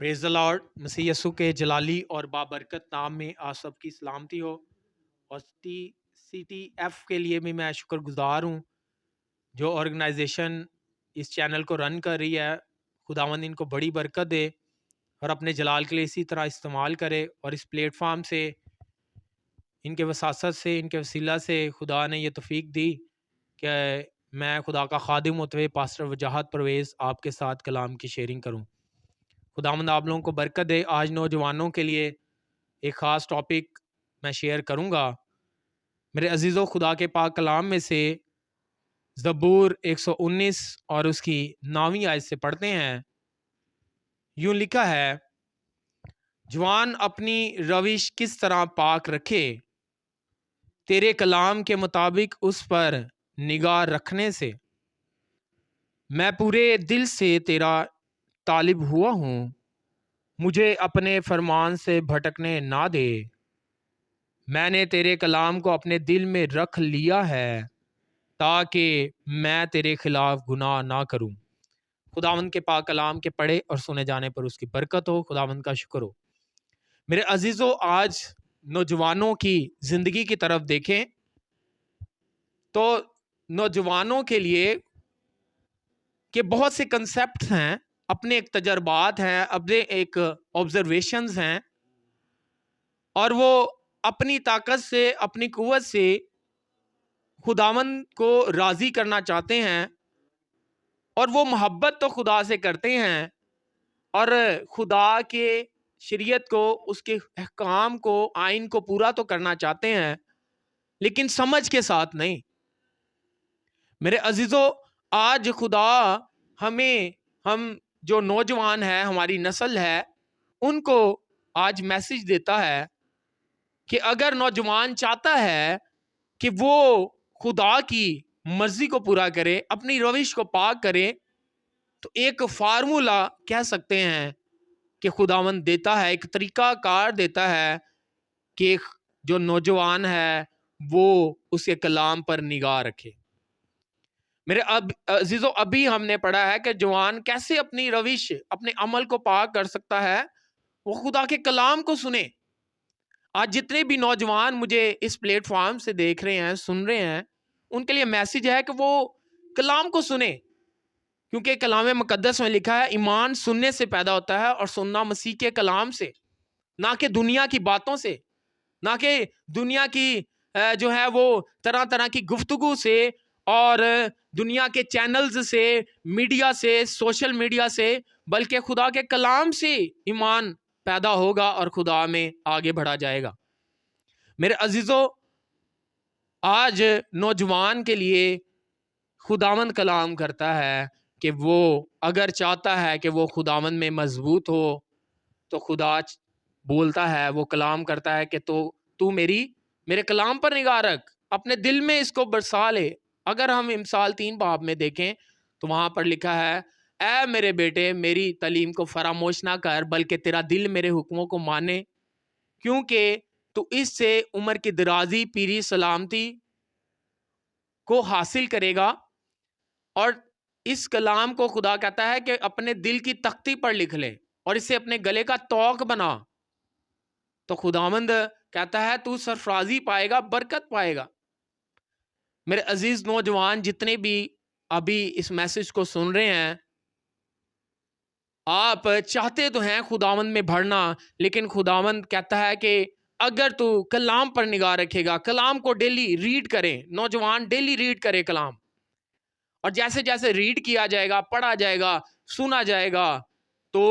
Praise the lord. मसीह यस्सु के जलाली और बाबरकत नाम में आप सबकी सलामती हो। और CTF के लिए भी मैं शुक्रगुजार हूँ, जो ऑर्गेनाइजेशन इस चैनल को रन कर रही है। खुदावंद इनको बड़ी बरकत दे और अपने जलाल के लिए इसी तरह इस्तेमाल करे। और इस प्लेटफार्म से, इनके वसासत से, इनके वसीला से खुदा ने ये तौफीक दी कि मैं खुदा का खादिम होते हुए पास्टर वजाहत परवेज़ आपके साथ कलाम की शेयरिंग करूँ। खुदावंद आप लोगों को बरकत दे। आज नौजवानों के लिए एक ख़ास टॉपिक मैं शेयर करूंगा। मेरे अजीज़ों, खुदा के पाक कलाम में से ज़बूर 119 और उसकी 9वीं आयत से पढ़ते हैं। यूं लिखा है, जवान अपनी रविश किस तरह पाक रखे, तेरे कलाम के मुताबिक उस पर निगाह रखने से। मैं पूरे दिल से तेरा तालिब हुआ हूँ, मुझे अपने फरमान से भटकने ना दे। मैंने तेरे कलाम को अपने दिल में रख लिया है ताकि मैं तेरे खिलाफ गुनाह ना करूं। खुदावंद के पाक कलाम के पढ़े और सुने जाने पर उसकी बरकत हो। खुदावंद का शुक्र हो। मेरे अजीज़ों, आज नौजवानों की ज़िंदगी की तरफ देखें तो नौजवानों के लिए के बहुत से कंसेप्ट हैं, अपने एक तजर्बात हैं, अपने एक ऑब्जर्वेशंस हैं, और वो अपनी ताकत से, अपनी कुव्वत से खुदावंद को राज़ी करना चाहते हैं। और वो मोहब्बत तो खुदा से करते हैं और खुदा के शरीयत को, उसके अहकाम को, आइन को पूरा तो करना चाहते हैं, लेकिन समझ के साथ नहीं। मेरे अजीज़ों, आज खुदा हम जो नौजवान है, हमारी नस्ल है, उनको आज मैसेज देता है कि अगर नौजवान चाहता है कि वो खुदा की मर्जी को पूरा करे, अपनी रविश को पाक करे, तो एक फार्मूला कह सकते हैं कि खुदावंद देता है, एक तरीका कार देता है कि जो नौजवान है वो उसके कलाम पर निगाह रखे। मेरे अजीजों, अभी हमने पढ़ा है कि जवान कैसे अपनी रविश, अपने अमल को पाक कर सकता है। वो खुदा के कलाम को सुने। आज जितने भी नौजवान मुझे इस प्लेटफॉर्म से देख रहे हैं, सुन रहे हैं, उनके लिए मैसेज है कि वो कलाम को सुने, क्योंकि कलाम मुकद्दस में लिखा है, ईमान सुनने से पैदा होता है और सुनना मसीह के कलाम से, ना कि दुनिया की बातों से, ना कि दुनिया की जो है वो तरह तरह की गुफ्तगू से और दुनिया के चैनल्स से, मीडिया से, सोशल मीडिया से, बल्कि खुदा के कलाम से ईमान पैदा होगा और खुदा में आगे बढ़ा जाएगा। मेरे अजीजों, आज नौजवान के लिए खुदावंद कलाम करता है कि वो अगर चाहता है कि वो खुदावंद में मजबूत हो, तो खुदा बोलता है, वो कलाम करता है कि तू मेरे कलाम पर निगाह रख, अपने दिल में इसको बरसा ले। अगर हम मिसाल 3 बाब में देखें तो वहाँ पर लिखा है, ऐ मेरे बेटे, मेरी तालीम को फरामोश ना कर, बल्कि तेरा दिल मेरे हुक्मों को माने, क्योंकि तू इससे उम्र की दराजी, पीरी, सलामती को हासिल करेगा। और इस कलाम को खुदा कहता है कि अपने दिल की तख्ती पर लिख ले और इसे अपने गले का तौक बना। तो खुदावंद कहता है तू सरफराजी पाएगा, बरकत पाएगा। मेरे अजीज नौजवान जितने भी अभी इस मैसेज को सुन रहे हैं, आप चाहते तो हैं खुदावंद में बढ़ना, लेकिन खुदावंद कहता है कि अगर तू कलाम पर निगाह रखेगा, कलाम को डेली रीड करें, नौजवान डेली रीड करे कलाम, और जैसे जैसे रीड किया जाएगा, पढ़ा जाएगा, सुना जाएगा, तो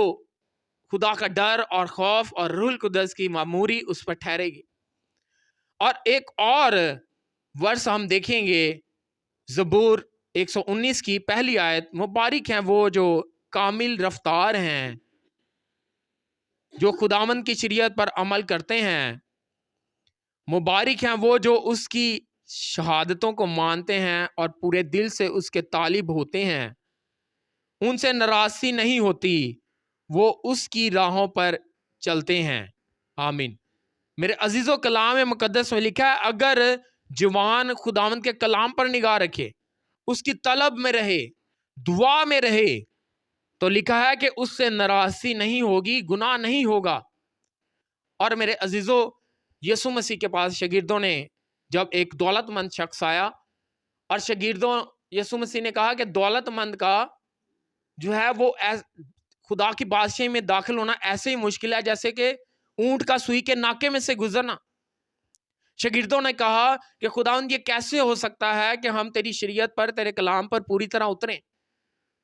खुदा का डर और खौफ और रूह कुदस की मामूरी उस पर ठहरेगी। और एक और वर्ष हम देखेंगे, ज़बूर 119 की पहली आयत, मुबारक हैं वो जो कामिल रफ्तार हैं, जो खुदावंद की शरीयत पर अमल करते हैं। मुबारक हैं वो जो उसकी शहादतों को मानते हैं और पूरे दिल से उसके तालिब होते हैं। उनसे नाराज़गी नहीं होती, वो उसकी राहों पर चलते हैं। आमीन। मेरे अजीज़ों, कलाम मुकद्दस में लिखा है, अगर जवान खुदावंद के कलाम पर निगाह रखे, उसकी तलब में रहे, दुआ में रहे, تو لکھا ہے کہ اس سے ناراضی نہیں ہوگی، گناہ نہیں ہوگا۔ اور میرے عزیزو، یسوع مسیح کے پاس شاگردوں نے جب ایک دولت مند شخص آیا اور شاگردوں یسوع مسیح نے کہا کہ دولت مند کا جو ہے وہ خدا کی بادشاہی میں داخل ہونا ایسے ہی مشکل ہے جیسے کہ اونٹ کا سوئی کے ناکے میں سے گزرنا۔ شاگردوں نے کہا کہ خداوند یہ کیسے ہو سکتا ہے کہ ہم تیری شریعت پر، تیرے کلام پر پوری طرح اتریں؟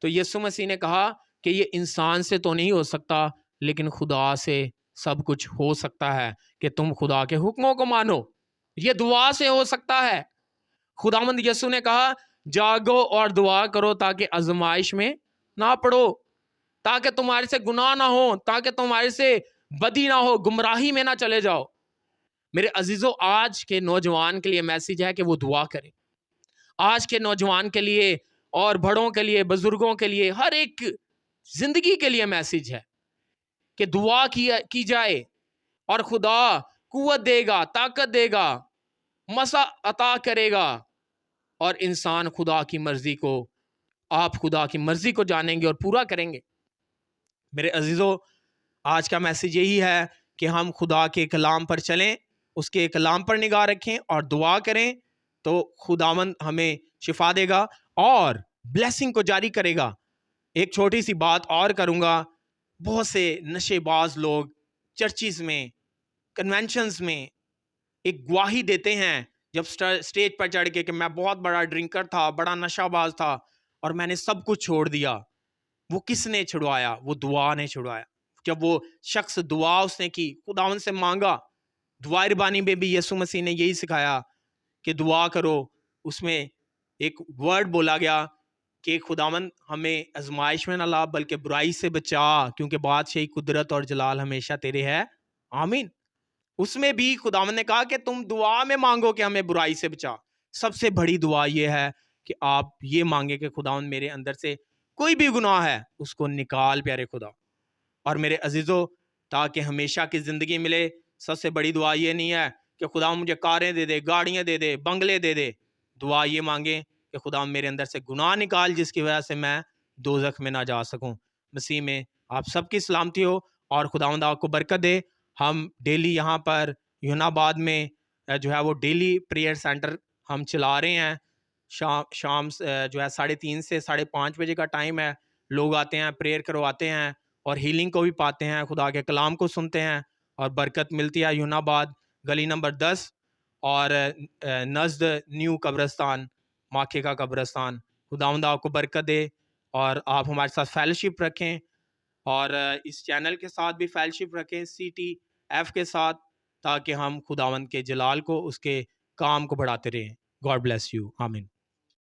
تو یسوع مسیح نے کہا کہ یہ انسان سے تو نہیں ہو سکتا، لیکن خدا سے سب کچھ ہو سکتا ہے کہ تم خدا کے حکموں کو مانو۔ یہ دعا سے ہو سکتا ہے۔ خداوند یسوع نے کہا جاگو اور دعا کرو تاکہ آزمائش میں نہ پڑو، تاکہ تمہارے سے گناہ نہ ہو، تاکہ تمہارے سے بدی نہ ہو، گمراہی میں نہ چلے جاؤ۔ میرے عزیزو، آج کے نوجوان کے لیے میسیج ہے کہ وہ دعا کریں۔ آج کے نوجوان کے لیے اور بڑوں کے لیے، بزرگوں کے لیے، ہر ایک زندگی کے لیے میسیج ہے کہ دعا کی جائے اور خدا قوت دے گا، طاقت دے گا، مسا عطا کرے گا، اور انسان خدا کی مرضی کو، آپ خدا کی مرضی کو جانیں گے اور پورا کریں گے۔ میرے عزیزو، آج کا میسیج یہی ہے کہ ہم خدا کے کلام پر چلیں، اس کے کلام پر نگاہ رکھیں اور دعا کریں، تو خداوند ہمیں شفا دے گا اور بلیسنگ کو جاری کرے گا۔ ایک چھوٹی سی بات اور کروں گا، بہت سے نشے باز لوگ چرچز میں، کنونشنز میں ایک گواہی دیتے ہیں جب سٹیج پر چڑھ کے کہ میں بہت بڑا ڈرنکر تھا، بڑا نشہ باز تھا اور میں نے سب کچھ چھوڑ دیا۔ وہ کس نے چھڑوایا؟ وہ دعا نے چھڑوایا۔ جب وہ شخص دعا اس نے کی، خداوند سے مانگا، دعا ربانی میں بھی یسوع مسیح نے یہی سکھایا کہ دعا کرو۔ اس میں ایک ورڈ بولا گیا کہ خداوند ہمیں آزمائش میں نہ لا بلکہ برائی سے بچا، کیونکہ بادشاہی، قدرت اور جلال ہمیشہ تیرے ہے، آمین۔ اس میں بھی خداوند نے کہا کہ تم دعا میں مانگو کہ ہمیں برائی سے بچا۔ سب سے بڑی دعا یہ ہے کہ آپ یہ مانگے کہ خداوند میرے اندر سے کوئی بھی گناہ ہے اس کو نکال پیارے خدا۔ اور میرے عزیزو، تاکہ ہمیشہ کی زندگی ملے، سب سے بڑی دعا یہ نہیں ہے کہ خداوند مجھے کاریں دے دے، گاڑیاں دے دے، بنگلے دے دے۔ دعا یہ مانگیں کہ خداوند میرے اندر سے گناہ نکال جس کی وجہ سے میں دوزخ میں نہ جا سکوں۔ مسیح میں آپ سب کی سلامتی ہو اور خداوند آپ کو برکت دے۔ ہم ڈیلی یہاں پر یونان آباد میں جو ہے وہ ڈیلی پریئر سینٹر ہم چلا رہے ہیں۔ شام جو ہے 3:30 سے 5:30 بجے کا ٹائم ہے۔ لوگ آتے ہیں، پریئر کرواتے ہیں اور ہیلنگ کو بھی پاتے ہیں، خدا کے کلام کو سنتے ہیں اور برکت ملتی ہے۔ یونان آباد گلی نمبر 10 اور نزد نیو قبرستان، ماکھے کا قبرستان۔ خداوند آپ کو برکت دے اور آپ ہمارے ساتھ فیلوشپ رکھیں اور اس چینل کے ساتھ بھی فیلوشپ رکھیں، CTF کے ساتھ، تاکہ ہم خداوند کے جلال کو، اس کے کام کو بڑھاتے رہیں۔ گاڈ بلیس یو، آمین۔